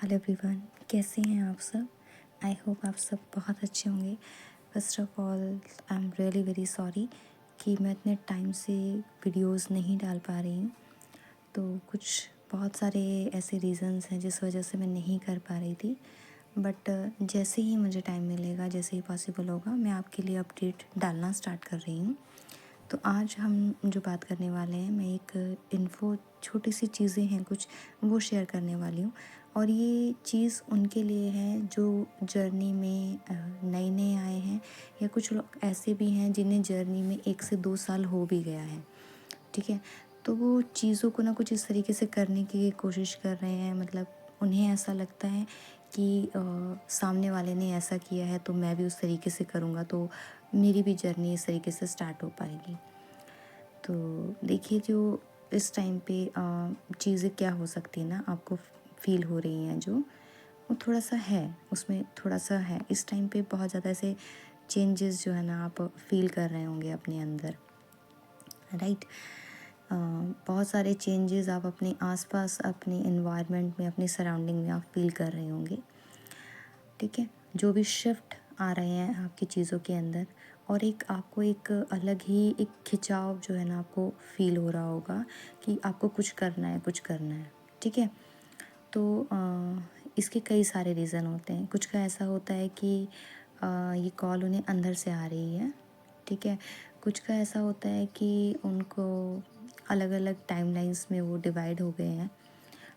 Hello everyone, कैसे हैं आप सब। आई होप आप सब बहुत अच्छे होंगे। First of all I am really very sorry कि मैं इतने टाइम से वीडियोस नहीं डाल पा रही हूँ। तो कुछ बहुत सारे ऐसे रीज़न्स हैं जिस वजह से मैं नहीं कर पा रही थी। बट जैसे ही मुझे टाइम मिलेगा, जैसे ही पॉसिबल होगा, मैं आपके लिए अपडेट डालना स्टार्ट कर रही हूँ। तो आज हम जो बात करने वाले हैं, मैं एक इन्फो छोटी सी चीज़ें हैं कुछ, वो शेयर करने वाली हूँ। और ये चीज़ उनके लिए है जो जर्नी में नए नए आए हैं, या कुछ लोग ऐसे भी हैं जिन्हें जर्नी में 1 से 2 साल हो भी गया है। ठीक है, तो वो चीज़ों को ना कुछ इस तरीके से करने की कोशिश कर रहे हैं, मतलब उन्हें ऐसा लगता है कि सामने वाले ने ऐसा किया है तो मैं भी उस तरीके से करूँगा, तो मेरी भी जर्नी इस तरीके से स्टार्ट हो पाएगी। तो देखिए, जो इस टाइम पे चीज़ें क्या हो सकती है ना, आपको फील हो रही हैं जो, वो थोड़ा सा है, उसमें थोड़ा सा है। इस टाइम पे बहुत ज़्यादा ऐसे चेंजेस जो है ना आप फील कर रहे होंगे अपने अंदर, राइट। बहुत सारे चेंजेस आप अपने आसपास, अपने एनवायरनमेंट में, अपनी सराउंडिंग में आप फील कर रहे होंगे। ठीक है, जो भी शिफ्ट आ रहे हैं आपकी चीज़ों के अंदर, और एक आपको एक अलग ही एक खिंचाव जो है ना आपको फील हो रहा होगा कि आपको कुछ करना है, कुछ करना है। ठीक है, तो इसके कई सारे रीज़न होते हैं। कुछ का ऐसा होता है कि ये कॉल उन्हें अंदर से आ रही है। ठीक है, कुछ का ऐसा होता है कि उनको अलग अलग टाइमलाइंस में वो डिवाइड हो गए हैं।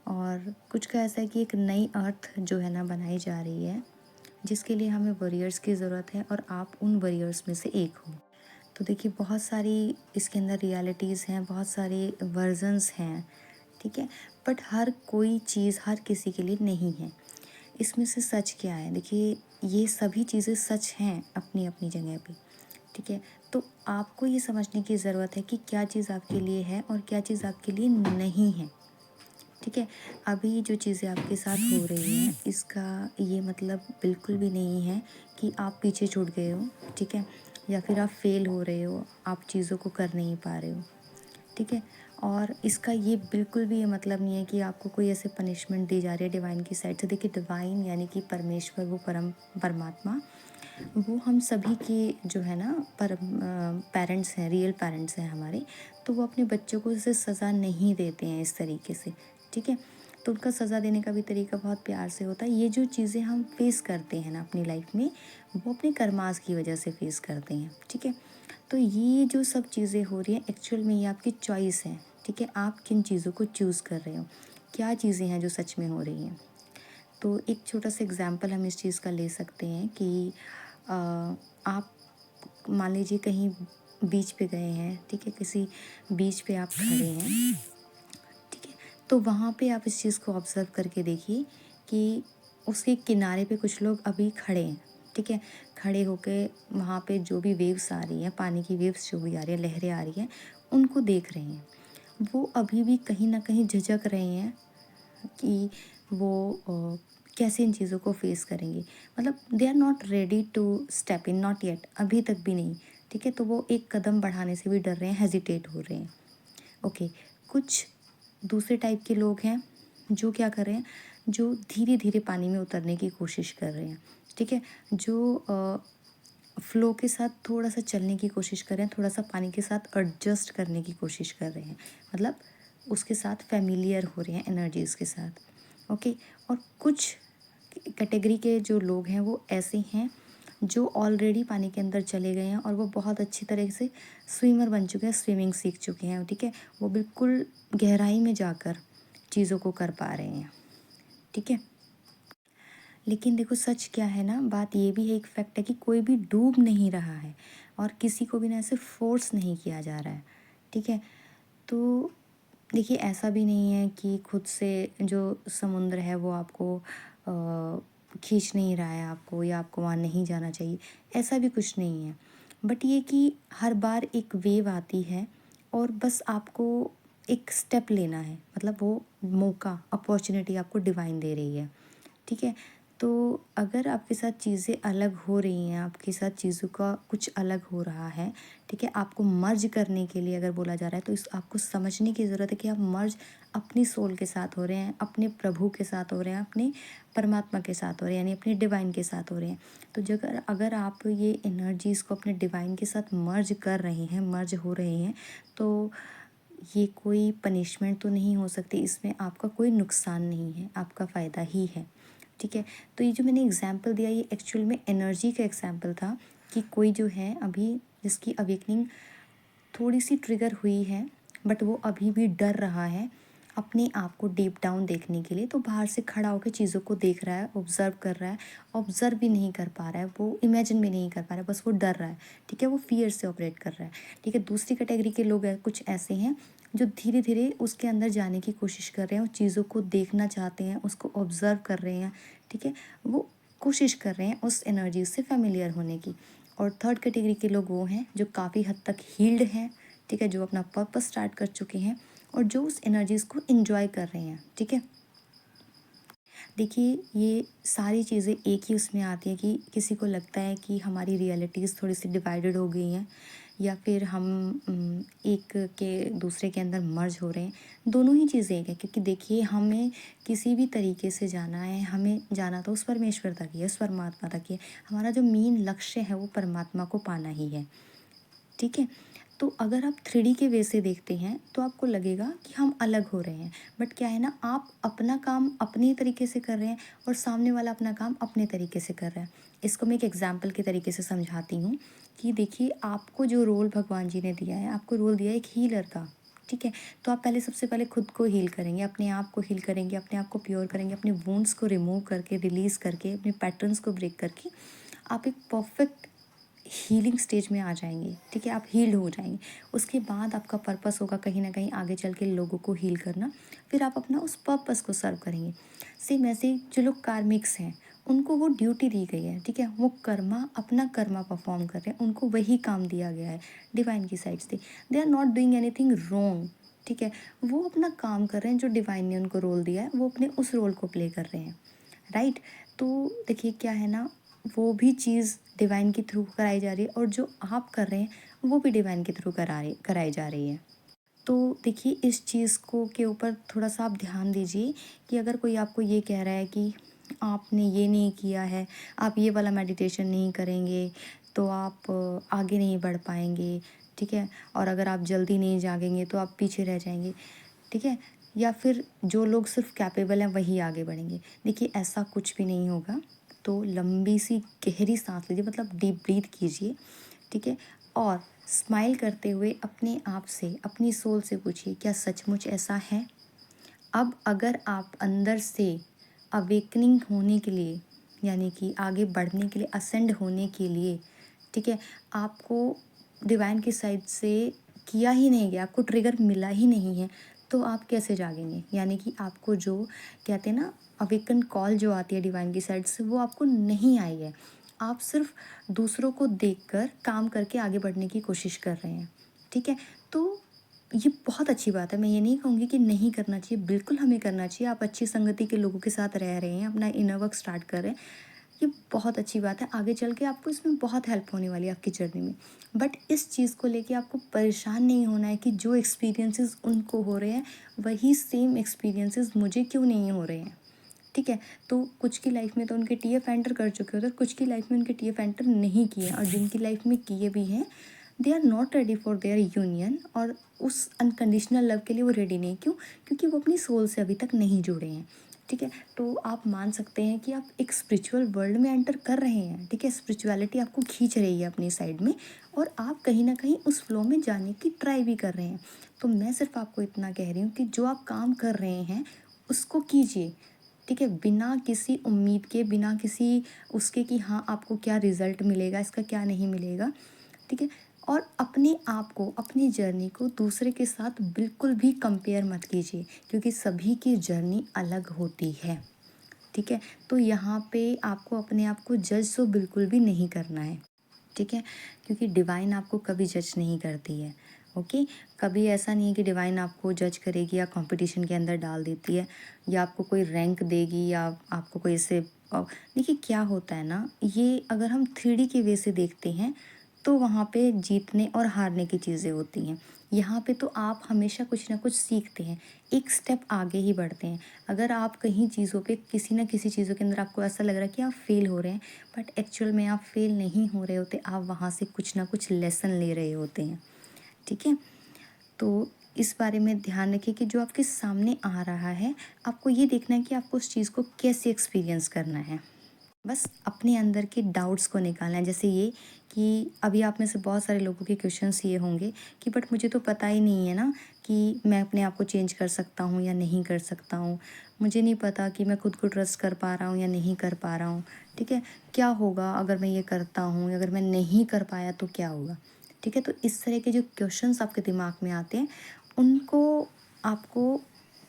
और कुछ का ऐसा है कि एक नई अर्थ जो है ना बनाई जा रही है, जिसके लिए हमें वॉरियर्स की ज़रूरत है, और आप उन वॉरियर्स में से एक हो। तो देखिए, बहुत सारी इसके अंदर रियलिटीज़ हैं, बहुत सारे वर्जन्स हैं। ठीक है, बट हर कोई चीज़ हर किसी के लिए नहीं है। इसमें से सच क्या है, देखिए, ये सभी चीज़ें सच हैं अपनी अपनी जगह पे। ठीक है, तो आपको ये समझने की ज़रूरत है कि क्या चीज़ आपके लिए है और क्या चीज़ आपके लिए नहीं है। ठीक है, अभी जो चीज़ें आपके साथ हो रही हैं, इसका ये मतलब बिल्कुल भी नहीं है कि आप पीछे छूट गए हो। ठीक है, या फिर आप फेल हो रहे हो, आप चीज़ों को कर नहीं पा रहे हो। ठीक है, और इसका ये बिल्कुल भी ये मतलब नहीं है कि आपको कोई ऐसे पनिशमेंट दी जा रही है डिवाइन की साइड से। देखिए, डिवाइन यानी कि परमेश्वर, वो परमात्मा, वो हम सभी के जो है ना पेरेंट्स हैं, रियल पेरेंट्स हैं हमारे। तो वो अपने बच्चों को इसे सज़ा नहीं देते हैं इस तरीके से। ठीक है, तो उनका सज़ा देने का भी तरीका बहुत प्यार से होता है। ये जो चीज़ें हम फेस करते हैं ना अपनी लाइफ में, वो अपने कर्मास की वजह से फेस करते हैं। ठीक है, तो ये जो सब चीज़ें हो रही हैं, एक्चुअल में ये आपकी चॉइस है। ठीक है, आप किन चीज़ों को चूज़ कर रहे हो, क्या चीज़ें हैं जो सच में हो रही हैं। तो एक छोटा सा एग्जाम्पल हम इस चीज़ का ले सकते हैं कि आप मान लीजिए कहीं बीच पे गए हैं। ठीक है, किसी बीच पे आप खड़े हैं। ठीक है, तो वहाँ पे आप इस चीज़ को ऑब्ज़र्व करके देखिए कि उसके किनारे पे कुछ लोग अभी खड़े हैं। ठीक है, खड़े होके वहाँ पे जो भी वेव्स आ रही हैं, पानी की वेव्स जो भी आ रही हैं, लहरें आ रही हैं, उनको देख रहे हैं। वो अभी भी कहीं न कहीं झिझक रहे हैं कि वो कैसे इन चीज़ों को फेस करेंगे। मतलब they are not ready to step in, not yet, अभी तक भी नहीं। ठीक है, तो वो एक कदम बढ़ाने से भी डर रहे हैं, हेजिटेट हो रहे हैं। ओके, कुछ दूसरे टाइप के लोग हैं जो क्या कर रहे हैं, जो धीरे धीरे पानी में उतरने की कोशिश कर रहे हैं। ठीक है, जो फ्लो के साथ थोड़ा सा चलने की कोशिश कर रहे हैं, थोड़ा सा पानी के साथ एडजस्ट करने की कोशिश कर रहे हैं, मतलब उसके साथ फेमिलियर हो रहे हैं एनर्जीज़ के साथ। ओके, और कुछ कैटेगरी के जो लोग हैं वो ऐसे हैं जो ऑलरेडी पानी के अंदर चले गए हैं, और वो बहुत अच्छी तरह से स्विमर बन चुके हैं, स्विमिंग सीख चुके हैं। ठीक है, वो बिल्कुल गहराई में जाकर चीज़ों को कर पा रहे हैं। ठीक है, लेकिन देखो, सच क्या है ना, बात ये भी है, एक फैक्ट है कि कोई भी डूब नहीं रहा है, और किसी को भी ना ऐसे फोर्स नहीं किया जा रहा है। ठीक है, तो देखिए, ऐसा भी नहीं है कि खुद से जो समुद्र है वो आपको खींच नहीं रहा है आपको, या आपको वहाँ नहीं जाना चाहिए, ऐसा भी कुछ नहीं है। बट ये कि हर बार एक वेव आती है, और बस आपको एक स्टेप लेना है, मतलब वो मौका, अपॉर्चुनिटी आपको डिवाइन दे रही है। ठीक है, तो अगर आपके साथ चीज़ें अलग हो रही हैं, आपके साथ चीज़ों का कुछ अलग हो रहा है, ठीक है, आपको मर्ज करने के लिए अगर बोला जा रहा है, तो इस आपको समझने की ज़रूरत है कि आप मर्ज अपनी सोल के साथ हो रहे हैं, अपने प्रभु के साथ हो रहे हैं, अपने परमात्मा के साथ हो रहे हैं, यानी अपने डिवाइन के साथ हो रहे हैं। तो जगह अगर आप ये एनर्जीज़ को अपने डिवाइन के साथ मर्ज कर रहे हैं, मर्ज हो रहे हैं, तो ये कोई पनिशमेंट तो नहीं हो सकती, इसमें आपका कोई नुकसान नहीं है, आपका फ़ायदा ही है। ठीक है, तो ये जो मैंने एग्जाम्पल दिया ये एक्चुअल में एनर्जी का एग्जाम्पल था कि कोई जो है अभी जिसकी अवेकनिंग थोड़ी सी ट्रिगर हुई है, बट वो अभी भी डर रहा है अपने आप को डीप डाउन देखने के लिए। तो बाहर से खड़ा होकर चीज़ों को देख रहा है, ऑब्ज़र्व कर रहा है, ऑब्ज़र्व भी नहीं कर पा रहा है, वो इमेजिन भी नहीं कर पा रहा है, बस वो डर रहा है। ठीक है, वो फियर से ऑपरेट कर रहा है। ठीक है, दूसरी कैटेगरी के लोग कुछ ऐसे हैं जो धीरे धीरे उसके अंदर जाने की कोशिश कर रहे हैं, उस चीज़ों को देखना चाहते हैं, उसको ऑब्ज़र्व कर रहे हैं। ठीक है, वो कोशिश कर रहे हैं उस एनर्जी से फेमिलियर होने की। और थर्ड कैटेगरी के लोग वो हैं जो काफ़ी हद तक हील्ड हैं। ठीक है, जो अपना पर्पस स्टार्ट कर चुके हैं और जो उस एनर्जीज़ को एंजॉय कर रहे हैं। ठीक है, देखिए ये सारी चीज़ें एक ही उसमें आती हैं कि किसी को लगता है कि हमारी रियलिटीज़ थोड़ी सी डिवाइडेड हो गई हैं, या फिर हम एक के दूसरे के अंदर मर्ज हो रहे हैं। दोनों ही चीज़ें एक है, क्योंकि देखिए हमें किसी भी तरीके से जाना है, हमें जाना तो उस परमेश्वर तक ही है, उस परमात्मा तक ही है। हमारा जो मेन लक्ष्य है वो परमात्मा को पाना ही है। ठीक है, तो अगर आप 3D के वे से देखते हैं तो आपको लगेगा कि हम अलग हो रहे हैं, बट क्या है ना, आप अपना काम अपने तरीके से कर रहे हैं और सामने वाला अपना काम अपने तरीके से कर रहा है। इसको मैं एक एग्जाम्पल के तरीके से समझाती हूँ कि देखिए आपको जो रोल भगवान जी ने दिया है, आपको रोल दिया है एक हीलर का। ठीक है, तो आप पहले सबसे पहले खुद को हील करेंगे, अपने आप को हील करेंगे, अपने आप को प्योर करेंगे, अपने वुंड्स को रिमूव करके, रिलीज़ करके, अपने पैटर्न्स को ब्रेक करके आप एक परफेक्ट हीलिंग स्टेज में आ जाएंगे। ठीक है, आप हील्ड हो जाएंगे। उसके बाद आपका पर्पस होगा कहीं ना कहीं आगे चल के लोगों को हील करना। फिर आप अपना उस पर्पस को सर्व करेंगे। सेम ऐसे ही जो लोग कार्मिक्स हैं उनको वो ड्यूटी दी गई है। ठीक है, वो अपना कर्मा परफॉर्म कर रहे हैं, उनको वही काम दिया गया है डिवाइन की साइड से। They are not doing anything wrong. ठीक है, वो अपना काम कर रहे हैं, जो डिवाइन ने उनको रोल दिया है वो अपने उस रोल को प्ले कर रहे हैं। राइट, तो देखिए क्या है ना, वो भी चीज़ डिवाइन के थ्रू कराई जा रही है और जो आप कर रहे हैं वो भी डिवाइन के थ्रू कराई जा रही है। तो देखिए इस चीज़ को के ऊपर थोड़ा सा आप ध्यान दीजिए कि अगर कोई आपको ये कह रहा है कि आपने ये नहीं किया है, आप ये वाला मेडिटेशन नहीं करेंगे तो आप आगे नहीं बढ़ पाएंगे। ठीक है, और अगर आप जल्दी नहीं जागेंगे तो आप पीछे रह जाएंगे। ठीक है, या फिर जो लोग सिर्फ कैपेबल हैं वही आगे बढ़ेंगे। देखिए ऐसा कुछ भी नहीं होगा। तो लंबी सी गहरी सांस लीजिए, मतलब डीप ब्रीथ कीजिए। ठीक है, और स्माइल करते हुए अपने आप से, अपनी सोल से पूछिए क्या सचमुच ऐसा है। अब अगर आप अंदर से अवेकनिंग होने के लिए, यानी कि आगे बढ़ने के लिए, असेंड होने के लिए, ठीक है, आपको डिवाइन की साइड से किया ही नहीं गया, आपको ट्रिगर मिला ही नहीं है, तो आप कैसे जागेंगे। यानी कि आपको जो कहते हैं ना अवेकन कॉल जो आती है डिवाइन की साइड से, वो आपको नहीं आई है। आप सिर्फ दूसरों को देखकर काम करके आगे बढ़ने की कोशिश कर रहे हैं। ठीक है, तो ये बहुत अच्छी बात है। मैं ये नहीं कहूँगी कि नहीं करना चाहिए, बिल्कुल हमें करना चाहिए। आप अच्छी संगति के लोगों के साथ रह रहे हैं, अपना इनर वर्क स्टार्ट कर रहे हैं, ये बहुत अच्छी बात है। आगे चल के आपको इसमें बहुत हेल्प होने वाली है आपकी जर्नी में। बट इस चीज़ को लेके आपको परेशान नहीं होना है कि जो एक्सपीरियंसेस उनको हो रहे हैं वही सेम एक्सपीरियंसेस मुझे क्यों नहीं हो रहे हैं। ठीक है, तो कुछ की लाइफ में तो उनके टीएफ एंटर कर चुके होते हैं, कुछ की लाइफ में उनके टीएफ एंटर नहीं किए, और जिनकी लाइफ में किए भी हैं they are not ready for their union, और उस अनकंडीशनल लव के लिए वो रेडी नहीं। क्यों? क्योंकि वो अपनी सोल से अभी तक नहीं जुड़े हैं। ठीक है, तो आप मान सकते हैं कि आप एक स्पिरिचुअल वर्ल्ड में एंटर कर रहे हैं। ठीक है, स्पिरिचुअलिटी आपको खींच रही है अपनी साइड में, और आप कहीं ना कहीं उस फ्लो में जाने की ट्राई भी कर रहे हैं। तो मैं सिर्फ आपको इतना कह रही हूँ कि जो आप काम कर रहे हैं उसको कीजिए। ठीक है, बिना किसी उम्मीद के, बिना किसी उसके कि हाँ आपको क्या रिज़ल्ट मिलेगा, इसका क्या नहीं मिलेगा। ठीक है, और अपने आप को, अपनी जर्नी को दूसरे के साथ बिल्कुल भी कंपेयर मत कीजिए, क्योंकि सभी की जर्नी अलग होती है। ठीक है, तो यहाँ पे आपको अपने आप को जज तो बिल्कुल भी नहीं करना है। ठीक है, क्योंकि डिवाइन आपको कभी जज नहीं करती है। ओके, कभी ऐसा नहीं है कि डिवाइन आपको जज करेगी या कंपटीशन के अंदर डाल देती है, या आपको कोई रैंक देगी, या आपको कोई ऐसे देखिए क्या होता है ना, ये अगर हम 3D के वे से देखते हैं तो वहाँ पे जीतने और हारने की चीज़ें होती हैं। यहाँ पे तो आप हमेशा कुछ ना कुछ सीखते हैं, एक स्टेप आगे ही बढ़ते हैं। अगर आप कहीं चीज़ों पे किसी न किसी चीज़ों के अंदर आपको ऐसा लग रहा है कि आप फ़ेल हो रहे हैं, बट एक्चुअल में आप फ़ेल नहीं हो रहे होते, आप वहाँ से कुछ ना कुछ लेसन ले रहे होते हैं, ठीक है? तो इस बारे में ध्यान रखिए कि जो आपके सामने आ रहा है, आपको ये देखना है कि आपको उस चीज़ को कैसे एक्सपीरियंस करना है। बस अपने अंदर के डाउट्स को निकालना है। जैसे ये कि अभी आप में से बहुत सारे लोगों के क्वेश्चंस ये होंगे कि बट मुझे तो पता ही नहीं है ना कि मैं अपने आप को चेंज कर सकता हूँ या नहीं कर सकता हूँ। मुझे नहीं पता कि मैं खुद को ट्रस्ट कर पा रहा हूँ या नहीं कर पा रहा हूँ, ठीक है? क्या होगा अगर मैं ये करता हूँ या अगर मैं नहीं कर पाया तो क्या होगा? ठीक है? तो इस तरह के जो क्वेश्चंस आपके दिमाग में आते हैं, उनको आपको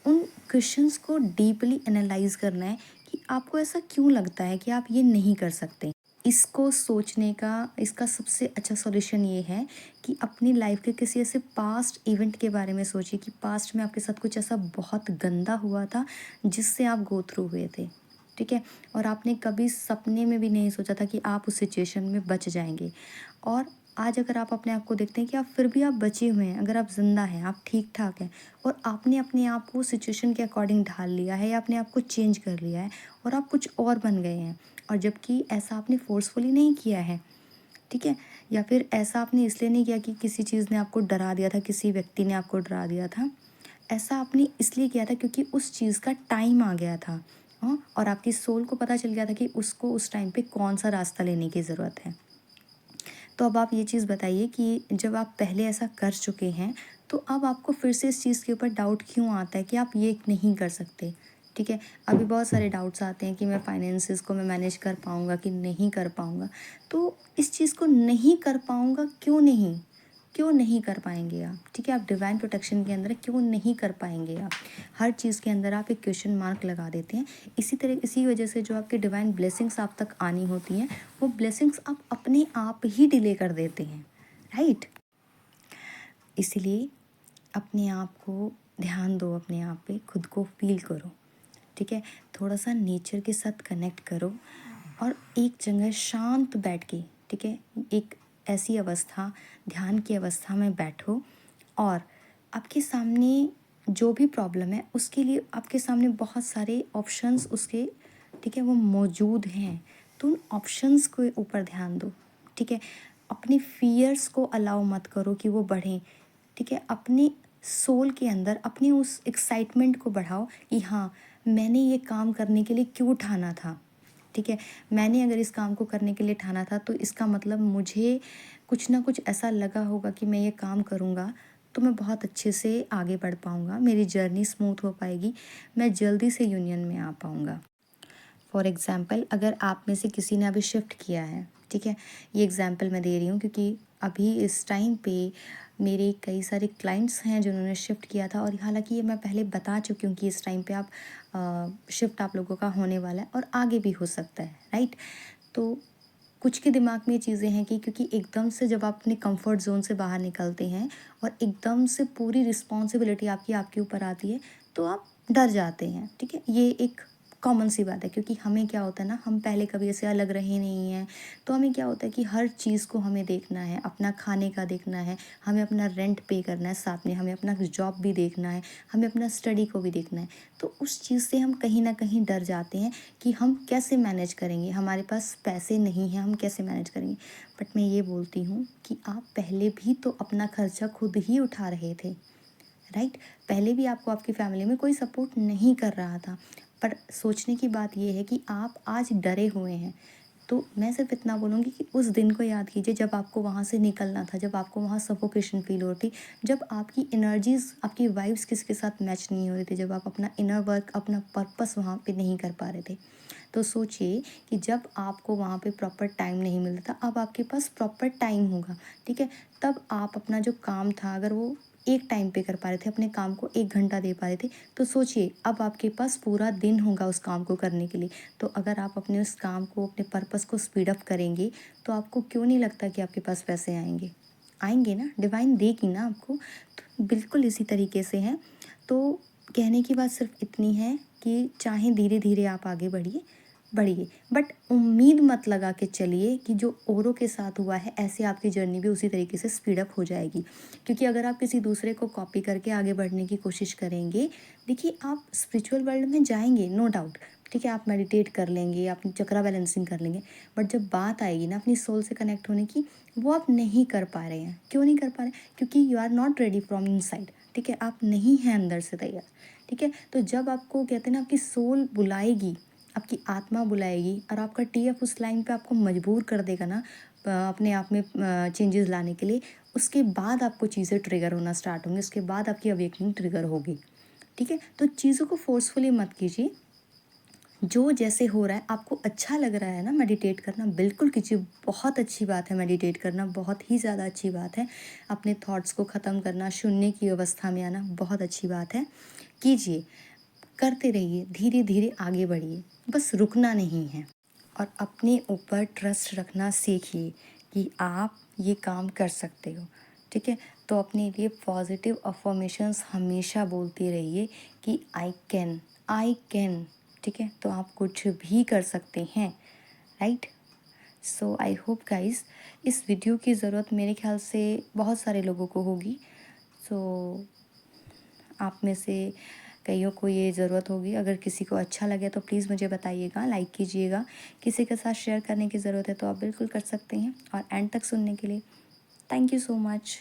उन क्वेश्चंस को डीपली एनालाइज़ करना है कि आपको ऐसा क्यों लगता है कि आप ये नहीं कर सकते। इसको सोचने का इसका सबसे अच्छा सॉल्यूशन ये है कि अपनी लाइफ के किसी ऐसे पास्ट इवेंट के बारे में सोचिए कि पास्ट में आपके साथ कुछ ऐसा बहुत गंदा हुआ था जिससे आप गो थ्रू हुए थे, ठीक है? और आपने कभी सपने में भी नहीं सोचा था कि आप उस सिचुएशन में बच जाएंगे। और आज अगर आप अपने आप को देखते हैं कि आप फिर भी आप बचे हुए हैं, अगर आप ज़िंदा हैं, आप ठीक ठाक हैं और आपने अपने आप को सिचुएशन के अकॉर्डिंग ढाल लिया है या अपने आप को चेंज कर लिया है और आप कुछ और बन गए हैं, और जबकि ऐसा आपने फोर्सफुली नहीं किया है, ठीक है? या फिर ऐसा आपने इसलिए नहीं किया कि किसी चीज़ ने आपको डरा दिया था, किसी व्यक्ति ने आपको डरा दिया था। ऐसा आपने इसलिए किया था क्योंकि उस चीज़ का टाइम आ गया था। हाँ, और आपकी सोल को पता चल गया था कि उसको उस टाइम पे कौन सा रास्ता लेने की ज़रूरत है। तो अब आप ये चीज़ बताइए कि जब आप पहले ऐसा कर चुके हैं, तो अब आपको फिर से इस चीज़ के ऊपर डाउट क्यों आता है कि आप ये नहीं कर सकते? ठीक है? अभी बहुत सारे डाउट्स आते हैं कि मैं फाइनेंसेस को मैं मैनेज कर पाऊँगा कि नहीं कर पाऊँगा। तो इस चीज़ को नहीं कर पाऊँगा क्यों नहीं? क्यों नहीं कर पाएँगे आप? ठीक है? आप डिवाइन प्रोटेक्शन के अंदर क्यों नहीं कर पाएँगे आप? हर चीज़ के अंदर आप एक क्वेश्चन मार्क लगा देते हैं। इसी वजह से जो आपकी डिवाइन ब्लेसिंग्स आप तक आनी होती हैं, वो ब्लेसिंग्स आप अपने आप ही डिले कर देते हैं, राइट? इसीलिए अपने आप को ध्यान दो, अपने आप पे खुद को फील करो, ठीक है? थोड़ा सा नेचर के साथ कनेक्ट करो और एक जगह शांत बैठ के, ठीक है, एक ऐसी अवस्था, ध्यान की अवस्था में बैठो और आपके सामने जो भी प्रॉब्लम है उसके लिए आपके सामने बहुत सारे ऑप्शंस उसके, ठीक है, वो मौजूद हैं। तो उन ऑप्शंस के ऊपर ध्यान दो, ठीक है? अपने फियर्स को अलाउ मत करो कि वो बढ़ें, ठीक है? अपने सोल के अंदर अपने उस एक्साइटमेंट को बढ़ाओ कि हाँ, मैंने ये काम करने के लिए क्यों ठाना था, ठीक है? मैंने अगर इस काम को करने के लिए ठाना था तो इसका मतलब मुझे कुछ ना कुछ ऐसा लगा होगा कि मैं ये काम करूँगा तो मैं बहुत अच्छे से आगे बढ़ पाऊँगा, मेरी जर्नी स्मूथ हो पाएगी, मैं जल्दी से यूनियन में आ पाऊँगा। फॉर एग्ज़ाम्पल अगर आप में से किसी ने अभी शिफ्ट किया है, ठीक है? ये एग्ज़ाम्पल मैं दे रही हूँ क्योंकि अभी इस टाइम पे मेरे कई सारे क्लाइंट्स हैं जिन्होंने शिफ्ट किया था, और हालांकि ये मैं पहले बता चुकी हूँ कि इस टाइम पे आप शिफ्ट आप लोगों का होने वाला है और आगे भी हो सकता है, राइट? तो कुछ के दिमाग में ये चीज़ें हैं कि क्योंकि एकदम से जब आप अपने कंफर्ट ज़ोन से बाहर निकलते हैं और एकदम से पूरी रिस्पॉन्सिबिलिटी आपकी आपके ऊपर आती है, तो आप डर जाते हैं, ठीक है? ये एक कॉमन सी बात है क्योंकि हमें क्या होता है ना, हम पहले कभी ऐसे अलग रहे नहीं हैं, तो हमें क्या होता है कि हर चीज़ को हमें देखना है, अपना खाने का देखना है, हमें अपना रेंट पे करना है, साथ में हमें अपना जॉब भी देखना है, हमें अपना स्टडी को भी देखना है। तो उस चीज़ से हम कहीं ना कहीं डर जाते हैं कि हम कैसे मैनेज करेंगे, हमारे पास पैसे नहीं हैं, हम कैसे मैनेज करेंगे। बट मैं ये बोलती हूँ कि आप पहले भी तो अपना खर्चा खुद ही उठा रहे थे, राइट? पहले भी आपको आपकी फैमिली में कोई सपोर्ट नहीं कर रहा था, पर सोचने की बात यह है कि आप आज डरे हुए हैं। तो मैं सिर्फ इतना बोलूँगी कि उस दिन को याद कीजिए जब आपको वहाँ से निकलना था, जब आपको वहाँ सफोकेशन फील हो रही थी, जब आपकी एनर्जीज़, आपकी वाइब्स किसी के साथ मैच नहीं हो रही थी, जब आप अपना इनर वर्क, अपना पर्पस वहाँ पे नहीं कर पा रहे थे। तो सोचिए कि जब आपको वहाँ पे प्रॉपर टाइम नहीं मिलता था, अब आपके पास प्रॉपर टाइम होगा, ठीक है? तब आप अपना जो काम था अगर वो एक टाइम पे कर पा रहे थे, अपने काम को 1 घंटा दे पा रहे थे, तो सोचिए अब आपके पास पूरा दिन होगा उस काम को करने के लिए। तो अगर आप अपने उस काम को, अपने पर्पस को स्पीड अप करेंगे, तो आपको क्यों नहीं लगता कि आपके पास पैसे आएँगे? आएँगे ना, डिवाइन देगी ना आपको। तो बिल्कुल इसी तरीके से है। तो कहने की बात सिर्फ इतनी है कि चाहे धीरे-धीरे आप आगे बढ़िए, बढ़िए, बट उम्मीद मत लगा के चलिए कि जो औरों के साथ हुआ है ऐसे आपकी जर्नी भी उसी तरीके से स्पीड अप हो जाएगी, क्योंकि अगर आप किसी दूसरे को कॉपी करके आगे बढ़ने की कोशिश करेंगे, देखिए आप स्पिरिचुअल वर्ल्ड में जाएंगे नो डाउट, ठीक है, आप मेडिटेट कर लेंगे, आप चक्रा बैलेंसिंग कर लेंगे, बट जब बात आएगी ना अपनी सोल से कनेक्ट होने की, वो आप नहीं कर पा रहे हैं। क्यों नहीं कर पा रहे? क्योंकि you are not ready from inside, ठीक है, आप नहीं हैं अंदर से तैयार, ठीक है। तो जब आपको कहते हैं ना आपकी सोल बुलाएगी, आपकी आत्मा बुलाएगी और आपका टीएफ उस लाइन पे आपको मजबूर कर देगा ना अपने आप में चेंजेस लाने के लिए, उसके बाद आपको चीज़ें ट्रिगर होना स्टार्ट होंगी, उसके बाद आपकी अवेकनिंग ट्रिगर होगी, ठीक है। तो चीज़ों को फोर्सफुली मत कीजिए, जो जैसे हो रहा है आपको अच्छा लग रहा है ना मेडिटेट करना, बिल्कुल कीजिए, बहुत अच्छी बात है मेडिटेट करना, बहुत ही ज़्यादा अच्छी बात है। अपने थॉट्स को ख़त्म करना, शून्य की अवस्था में आना बहुत अच्छी बात है, कीजिए, करते रहिए, धीरे धीरे आगे बढ़िए, बस रुकना नहीं है। और अपने ऊपर ट्रस्ट रखना सीखिए कि आप ये काम कर सकते हो, ठीक है। तो अपने लिए पॉजिटिव अफर्मेशंस हमेशा बोलते रहिए कि आई कैन, ठीक है, तो आप कुछ भी कर सकते हैं, right. So I hope guys, इस वीडियो की ज़रूरत मेरे ख्याल से बहुत सारे लोगों को होगी। सो आप में से कईयों को ये ज़रूरत होगी। अगर किसी को अच्छा लगे तो प्लीज़ मुझे बताइएगा, लाइक कीजिएगा। किसी के साथ शेयर करने की ज़रूरत है तो आप बिल्कुल कर सकते हैं। और एंड तक सुनने के लिए थैंक यू सो मच।